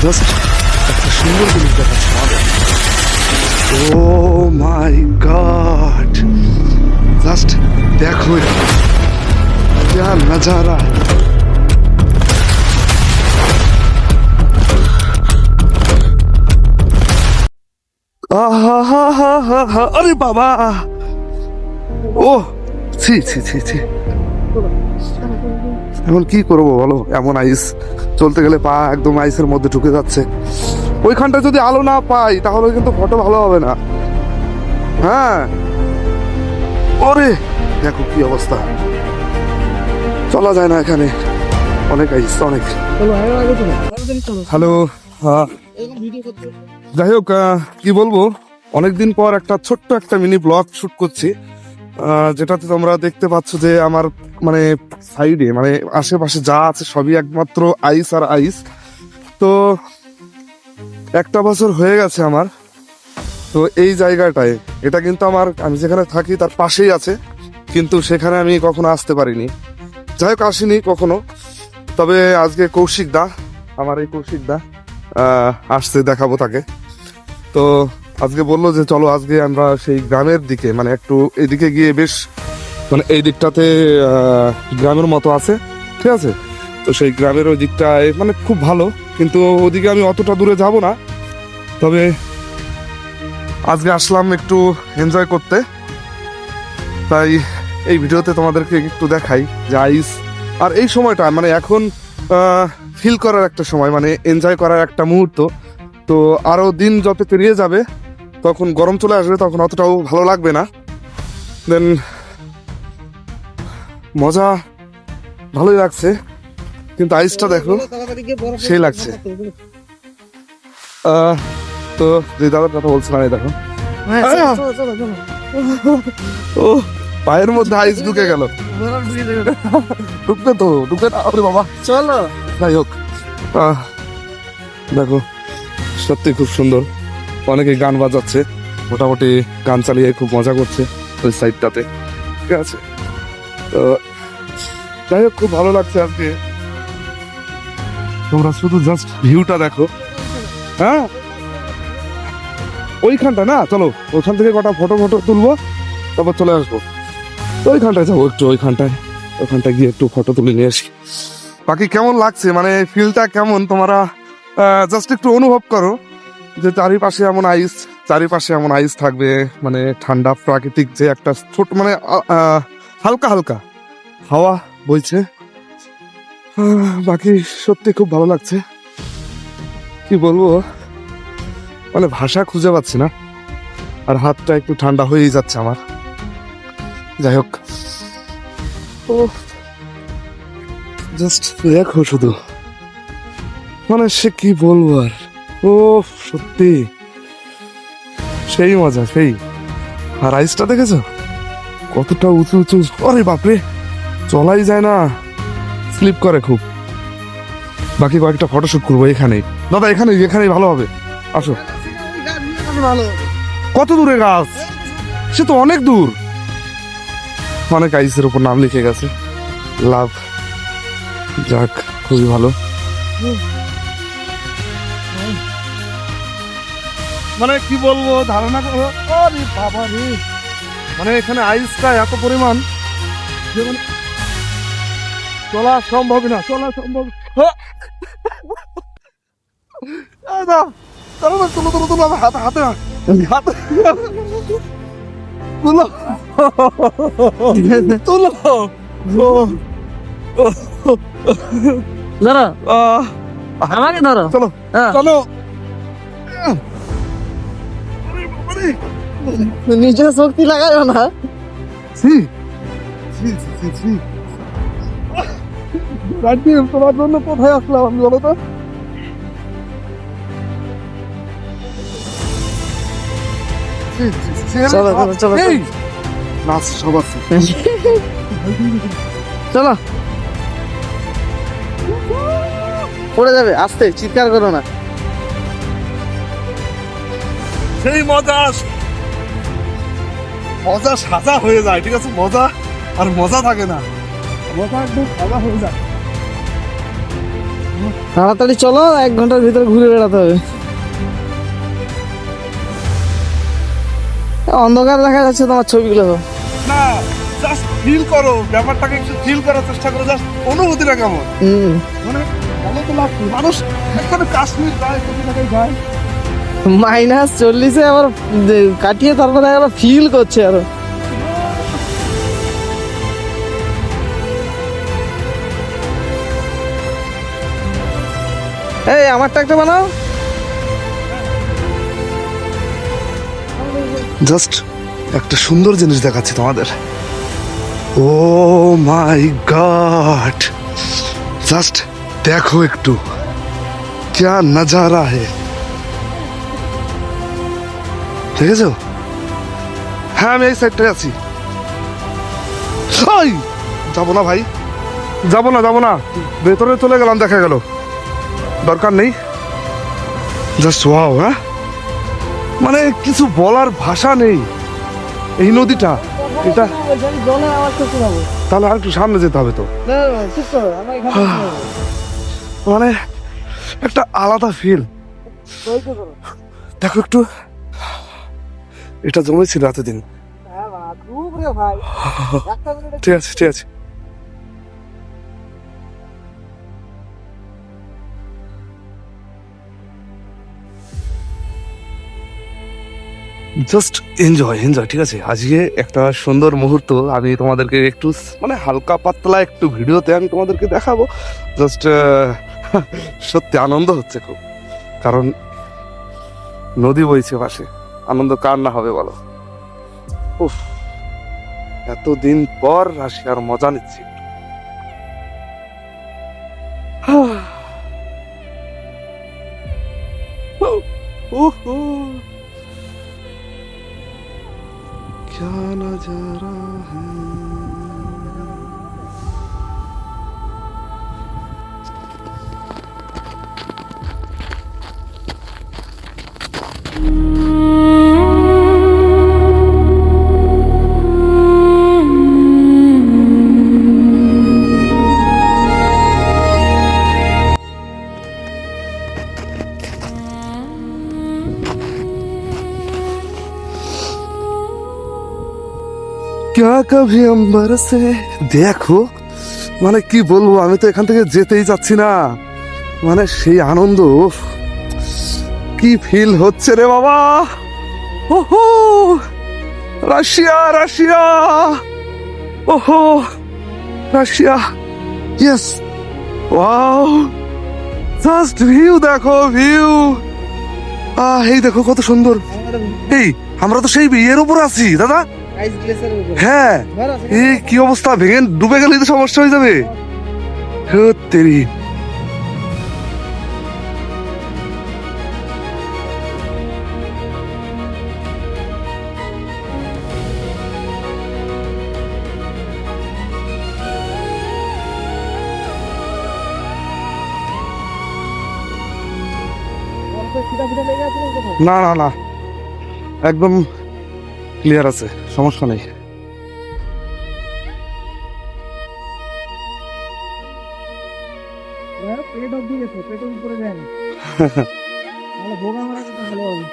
Just একটা সুন্দর জিনিস দেখাচ্ছে আমাদের। ও মাই গড, জাস্ট দেখো क्या नजारा है। अरे बाबा, ও ছি ছি ছি ছি, এখন কি করবো বলো, এমন আইস, চলতে গেলে পা একদম আইসের মধ্যে ঢুকে যাচ্ছে। ওইখানটা যদি আলো না পাই তাহলে কিন্তু ফটো ভালো হবে না। হ্যাঁ, ওরে দেখো কি অবস্থা, চলা যায় না এখানে, অনেক আইস অনেক। হ্যালো, যাই হোক, কি বলবো, অনেকদিন পর একটা ছোট্ট একটা মিনি ব্লগ শুট করছি, যেটাতে তোমরা দেখতে পাচ্ছ যে আমার মানে সাইডে মানে আশেপাশে যা আছে সবই একমাত্র আইস আর আইস। তো একটা বছর হয়ে গেছে আমার, তো এই জায়গাটায়, এটা কিন্তু আমার, আমি যেখানে থাকি তার পাশেই আছে, কিন্তু সেখানে আমি কখনো আসতে পারিনি। যাই হোক, আসিনি কখনো। তবে আজকে কৌশিক দা, আমার এই কৌশিক দা আসছে, দেখাবো তাকে। তো আজকে বললো যে চলো আজকে আমরা সেই গ্রামের দিকে, মানে একটু এদিকে গিয়ে, বেশ মানে এই দিকটাতে গ্রামের মতো আছে, ঠিক আছে। তো সেই গ্রামের ওই দিকটায় মানে খুব ভালো, কিন্তু ওদিকে আমি অতটা দূরে যাব না। তবে আজকে আসলাম একটু এনজয় করতে, তাই এই ভিডিওতে তোমাদেরকে একটু দেখাই যে আইস আর এই সময়টা মানে এখন ফিল করার একটা সময়, মানে এনজয় করার একটা মুহূর্ত। তো আরও দিন যত পেরিয়ে যাবে তখন গরম চলে আসবে, তখন অতটাও ভালো লাগবে না। দেন মজা ভালোই লাগছে, কিন্তু আইসটা দেখো সেই লাগছে। তো যে দাদার কথা বলছিলাম, এই দেখো, ও পায়ের মধ্যে আইস ঢুকে গেল, ঢুকবে তো ঢুকবে না, আরে বাবা চলো। যাই হোক, দেখো সত্যি খুব সুন্দর, অনেকে গান বাজাচ্ছে, মোটামুটি গান চালিয়ে খুব মজা করছে ওই সাইডটাতে, ঠিক আছে। তো যাই হোক, খুব ভালো লাগছে আজকে, তোমরা শুধু জাস্ট ভিউটা দেখো। হ্যাঁ, ওইখানটা না, চলো ওইখান থেকে কটা ফটো তুলবো, তারপর চলে আসবো। তো ওইখানটায় যাবো একটু, ওইখানটায় গিয়ে একটু ফটো তুলে নিয়ে আসি। বাকি কেমন লাগছে, মানে ফিলটা কেমন তোমরা জাস্ট একটু অনুভব করো, যে চারিপাশে এমন আইস থাকবে, মানে ঠান্ডা প্রাকৃতিক যে একটা ছোট মানে হালকা হালকা হাওয়া বইছে। বাকি সত্যি খুব ভালো লাগছে, কি বলবো, মানে ভাষা খুঁজে পাচ্ছি না, আর হাতটা একটু ঠান্ডা হয়েই যাচ্ছে আমার। যাই হোক, ও জাস্ট দেখো শুধু, মানে সে কি বলবো আর, ও সত্যি সেই মজা সেই। আর আইসটা দেখেছো কতটা উঁচু উঁচু, আরে বাপরে, চলাই যায় না, স্লিপ করে খুব। বাকি কয়েকটা ফটোশুট করবো এখানেই, দাদা এখানেই ভালো হবে, আসো। কত দূরে গাছ, সে তো অনেক দূর, অনেক আইসের উপর নাম লিখে গেছে, লাভ, যাক খুবই ভালো। মানে কি বলবো, ধারণা করো, আরে বাবা রে, মানে এখানে আইসটা এত পরিমাণ যে মানে চলা সম্ভব না, তুলো হাতে হাতে তুলো ধরো, আমাকে ধরো, চলো চলো, নিজের শক্তি লাগাইও না। তোমার জন্য কোথায় আসলাম আমি, বলো তো? নাচ সব আছে, চলো, পড়ে যাবে, আস্তে, চিৎকার করো না। সেই মজা সাজা হয়ে যায়, ঠিক আছে, মজা আর মজা থাকে না, মজা একদম সাজা হয়ে যায়। তাড়াতাড়ি চলো, 1 ঘন্টার ভিতরে ঘুরে বেড়াতে হবে। অন্ধকার দেখা যাচ্ছে তোমার ছবিগুলো। না, জাস্ট ফিল করো ব্যাপারটাকে, একটু ফিল করার চেষ্টা করো, জাস্ট অনুভূতিটা কেমন। মানে ভালো তো লাগছে, মানুষ এখানে কাশ্মীর যায়, কোটি টাকায় যায়। -40-এ আবার কাটিয়ে তারপরে আবার ফিল করছে আরো। এই আমারটা একটা বানাও। জাস্ট একটা সুন্দর জিনিস দেখাচ্ছি তোমাদের। ও মাই গড, জাস্ট দেখো একটু, क्या नजारा है। দেখেছো? হ্যাঁ, আমি এই সাইডটায় আছি। ওই, যাবো না ভাই, যাবো না, ভেতরে চলে গেলাম, দেখা গেল, দরকার নেই। Just wow. হ্যাঁ, মানে কিছু বলার ভাষা নেই। এই নদীটা, এটা জলের আওয়াজ করতে পাবো। তাহলে আর একটু সামনে যেতে হবে তো। ঠিক করো, আমরা এখানে মানে একটা আলাদা ফিল। দেখো একটু, এটা জমেছিল এতদিন। ঠিক আছে, ঠিক আছে। জাস্ট এনজয়, ঠিক আছে। আজকে একটা সুন্দর মুহূর্ত আমি তোমাদেরকে একটু মানে হালকা পাতলা একটু ভিডিওতে আমি তোমাদেরকে দেখাবো। জাস্ট সত্যি আনন্দ হচ্ছে খুব, কারণ নদী বইছে পাশে, আনন্দ কার না হবে বলো। উফ, এতদিন পর রাশিয়ার মজা নিচ্ছি। क्या नजारा है। क्या कभी अंबर से দেখো, মানে কি বলবো, আমি তো এখান থেকে যেতেই যাচ্ছি না। মানে সেই আনন্দ, উফ, কি ফিল হচ্ছে রে বাবা। ওহো, রাশিয়া, ওহো, Russia, yes, wow, just view দেখো, ভিউ। এই দেখো কত সুন্দর। এই আমরা তো সেই বিয়ের উপর আছি দাদা। হ্যাঁ, এই কি অবস্থা, ভেঙে ডুবে গেলে তো সমস্যা হয়ে যাবে। তেরি, না, একদম ক্লিয়ার আছে, সমস্যা নেই। পেট অব্দি গেছে, পেটের উপরে যায় না। ভোগা মারা ভালো হবে।